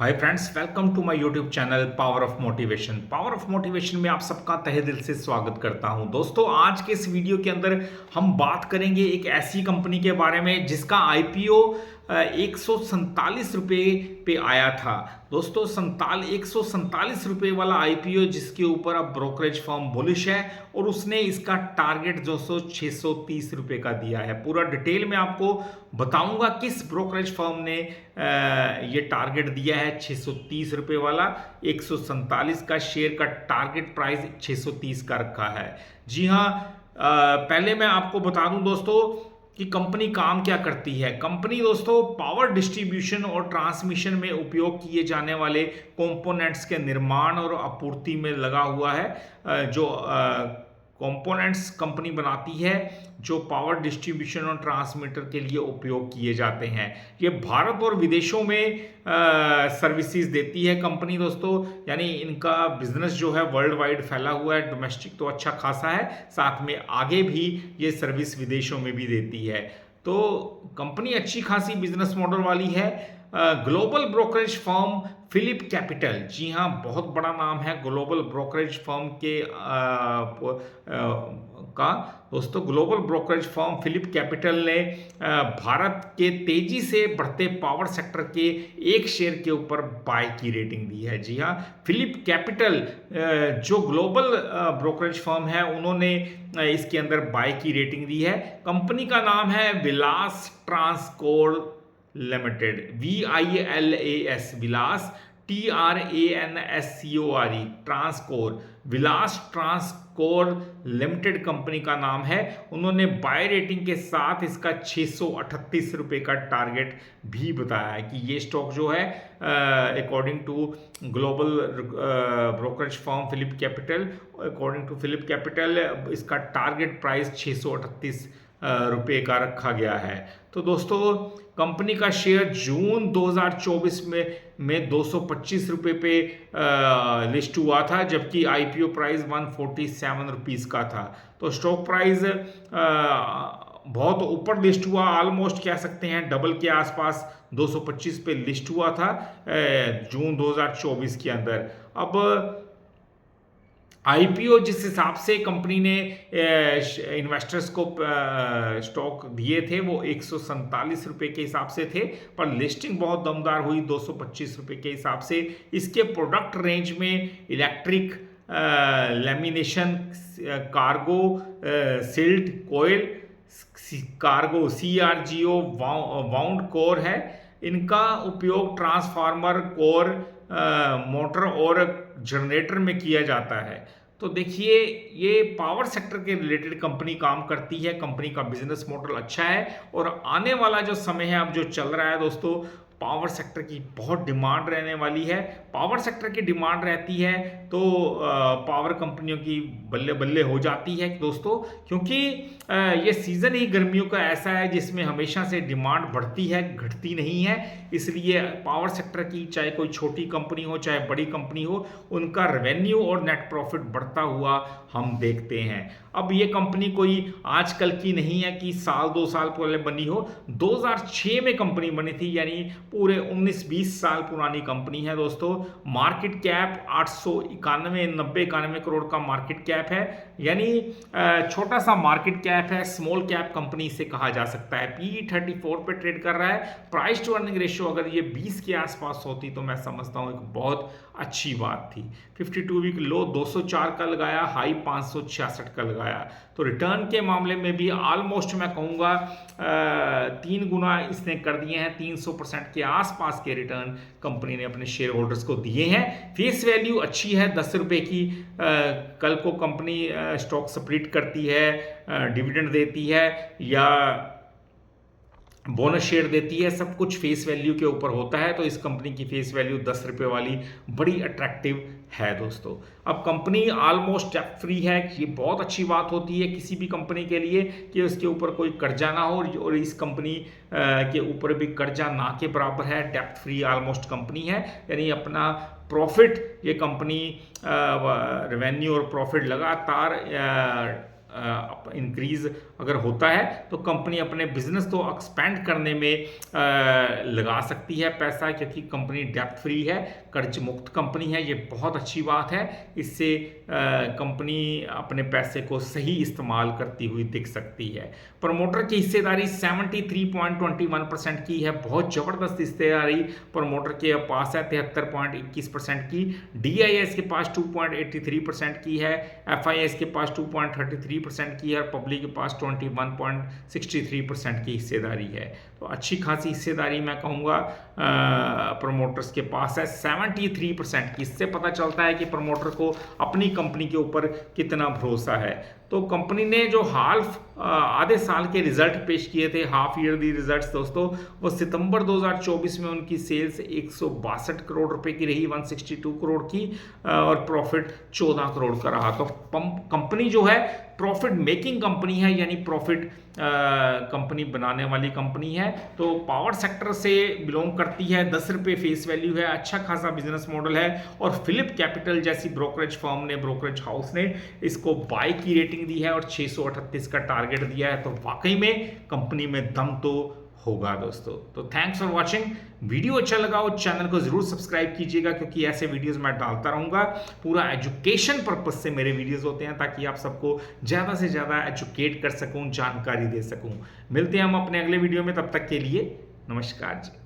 Hi friends, welcome to my YouTube channel power of motivation. Power of motivation में आप सबका तहे दिल से स्वागत करता हूं। दोस्तों, आज के इस वीडियो के अंदर हम बात करेंगे एक ऐसी कंपनी के बारे में जिसका आईपीओ 147 रुपये पे आया था। दोस्तों, 147 रुपये वाला आईपीओ जिसके ऊपर अब ब्रोकरेज फर्म बुलिश है और उसने इसका टारगेट जो 630 रुपये का दिया है। पूरा डिटेल में आपको बताऊंगा किस ब्रोकरेज फर्म ने ये टारगेट दिया है 630 रुपये वाला। 147 का शेयर का टारगेट प्राइस 630 का रखा है। जी हाँ, पहले मैं आपको बता दूं दोस्तों कि कंपनी काम क्या करती है। कंपनी दोस्तों पावर डिस्ट्रीब्यूशन और ट्रांसमिशन में उपयोग किए जाने वाले कंपोनेंट्स के निर्माण और आपूर्ति में लगा हुआ है। जो कंपोनेंट्स कंपनी बनाती है जो पावर डिस्ट्रीब्यूशन और ट्रांसमीटर के लिए उपयोग किए जाते हैं। ये भारत और विदेशों में सर्विसेज देती है कंपनी दोस्तों, यानी इनका बिजनेस जो है वर्ल्ड वाइड फैला हुआ है। डोमेस्टिक तो अच्छा खासा है, साथ में आगे भी ये सर्विस विदेशों में भी देती है। तो कंपनी अच्छी खासी बिजनेस मॉडल वाली है। Global brokerage firm Phillip Capital, जी हाँ, बहुत बड़ा नाम है ग्लोबल ब्रोकरेज फर्म के का। दोस्तों, global brokerage firm Phillip Capital ने भारत के तेजी से बढ़ते पावर सेक्टर के एक शेयर के ऊपर बाय की रेटिंग दी है। जी हाँ, फिलिप कैपिटल जो ग्लोबल ब्रोकरेज फर्म है उन्होंने इसके अंदर बाय की रेटिंग दी है। कंपनी का नाम है विलास ट्रांसकोर लिमिटेड, VILAS, विलास TRANSCORE, ट्रांसकोर, विलास ट्रांसकोर लिमिटेड कंपनी का नाम है। उन्होंने बाय रेटिंग के साथ इसका 638 रुपये का टारगेट भी बताया है कि ये स्टॉक जो है according to global brokerage firm Phillip Capital, according to Phillip Capital इसका टारगेट प्राइस 638 रुपये का रखा गया है। तो दोस्तों, कंपनी का शेयर जून 2024 में 225 रुपये पे लिस्ट हुआ था, जबकि आईपीओ प्राइस 147 रुपीज़ का था। तो स्टॉक प्राइस बहुत ऊपर लिस्ट हुआ, ऑलमोस्ट कह सकते हैं डबल के आसपास 225 पे लिस्ट हुआ था जून 2024 के अंदर। अब आईपीओ जिस हिसाब से कंपनी ने इन्वेस्टर्स को स्टॉक दिए थे वो 147 रुपये के हिसाब से थे, पर लिस्टिंग बहुत दमदार हुई 225 रुपये के हिसाब से। इसके प्रोडक्ट रेंज में इलेक्ट्रिक लैमिनेशन, कार्गो सिल्ट कोयल, कार्गो CRGO वाउंड कोर है। इनका उपयोग ट्रांसफार्मर, कोर, मोटर और जनरेटर में किया जाता है। तो देखिए, ये पावर सेक्टर के रिलेटेड कंपनी काम करती है। कंपनी का बिजनेस मॉडल अच्छा है और आने वाला जो समय है अब जो चल रहा है दोस्तों, पावर सेक्टर की बहुत डिमांड रहने वाली है। पावर सेक्टर की डिमांड रहती है तो पावर कंपनियों की बल्ले बल्ले हो जाती है दोस्तों, क्योंकि ये सीज़न ही गर्मियों का ऐसा है जिसमें हमेशा से डिमांड बढ़ती है, घटती नहीं है। इसलिए पावर सेक्टर की चाहे कोई छोटी कंपनी हो चाहे बड़ी कंपनी हो, उनका रेवेन्यू और नेट प्रॉफिट बढ़ता हुआ हम देखते हैं। अब ये कंपनी कोई आजकल की नहीं है कि साल 2 साल पहले बनी हो। 2006 में कंपनी बनी थी, यानी पूरे 19-20 साल पुरानी कंपनी है दोस्तों। मार्केट कैप 891 करोड़ का मार्केट कैप है, यानी छोटा सा मार्केट कैप है, स्मॉल कैप कंपनी से कहा जा सकता है। PE 34 पे ट्रेड कर रहा है। प्राइस टू अर्निंग रेशियो अगर ये 20 के आसपास होती तो मैं समझता हूँ एक बहुत अच्छी बात थी। 52 वीक लो 204 का लगाया, हाई 566 का लगाया। तो रिटर्न के मामले में भी ऑलमोस्ट मैं कहूँगा 3 गुना इसने कर दिए हैं। 300% के आसपास के रिटर्न कंपनी ने अपने शेयर होल्डर्स को दिए हैं। फेस वैल्यू अच्छी है 10 रुपये की। कल को कंपनी स्टॉक स्प्लिट करती है, डिविडेंड देती है या बोनस शेयर देती है, सब कुछ फेस वैल्यू के ऊपर होता है। तो इस कंपनी की फेस वैल्यू 10 रुपये वाली बड़ी अट्रैक्टिव है दोस्तों। अब कंपनी ऑलमोस्ट डेप्ट फ्री है। ये बहुत अच्छी बात होती है किसी भी कंपनी के लिए कि उसके ऊपर कोई कर्जा ना हो, और इस कंपनी के ऊपर भी कर्जा ना के बराबर है। डेप्ट फ्री ऑलमोस्ट कंपनी है, यानी अपना प्रॉफिट ये कंपनी रेवेन्यू और प्रॉफिट लगातार इंक्रीज अगर होता है तो कंपनी अपने बिजनेस को एक्सपेंड करने में लगा सकती है पैसा, क्योंकि कंपनी डेप्थ फ्री है, कर्ज मुक्त कंपनी है। ये बहुत अच्छी बात है, इससे कंपनी अपने पैसे को सही इस्तेमाल करती हुई दिख सकती है। प्रमोटर की हिस्सेदारी 73.21% की है, बहुत ज़बरदस्त हिस्सेदारी प्रमोटर के पास है, 73.21% की। DIS के पास 2.83% की है, FIS के पास 2.33% की है और पब्लिक के पास 21.63% की हिस्सेदारी है। तो अच्छी खासी हिस्सेदारी मैं कहूँगा प्रमोटर्स के पास है 73% की। इससे पता चलता है कि प्रमोटर को अपनी कंपनी के ऊपर कितना भरोसा है। तो कंपनी ने जो आधे साल के रिजल्ट पेश किए थे, हाफ ईयरली रिजल्ट्स दोस्तों, वो सितंबर 2024 में उनकी सेल्स 162 करोड़ रुपए की रही, 162 करोड़ की, और प्रॉफिट 14 करोड़ का रहा। तो कंपनी जो है प्रॉफिट मेकिंग कंपनी है, यानी प्रॉफिट कंपनी बनाने वाली कंपनी है। तो पावर सेक्टर से बिलोंग करती है, 10 रुपये फेस वैल्यू है, अच्छा खासा बिजनेस मॉडल है। और फिलिप कैपिटल जैसी ब्रोकरेज फर्म ने, ब्रोकरेज हाउस ने इसको बाय की रेटिंग दी है और 638 का टारगेट दिया है। तो वाकई में कंपनी में दम तो होगा दोस्तों। तो थैंक्स फॉर वॉचिंग। वीडियो अच्छा लगा हो चैनल को जरूर सब्सक्राइब कीजिएगा, क्योंकि ऐसे वीडियोस मैं डालता रहूँगा। पूरा एजुकेशन पर्पस से मेरे वीडियोस होते हैं, ताकि आप सबको ज़्यादा से ज़्यादा एजुकेट कर सकूँ, जानकारी दे सकूँ। मिलते हैं हम अपने अगले वीडियो में, तब तक के लिए नमस्कार जी।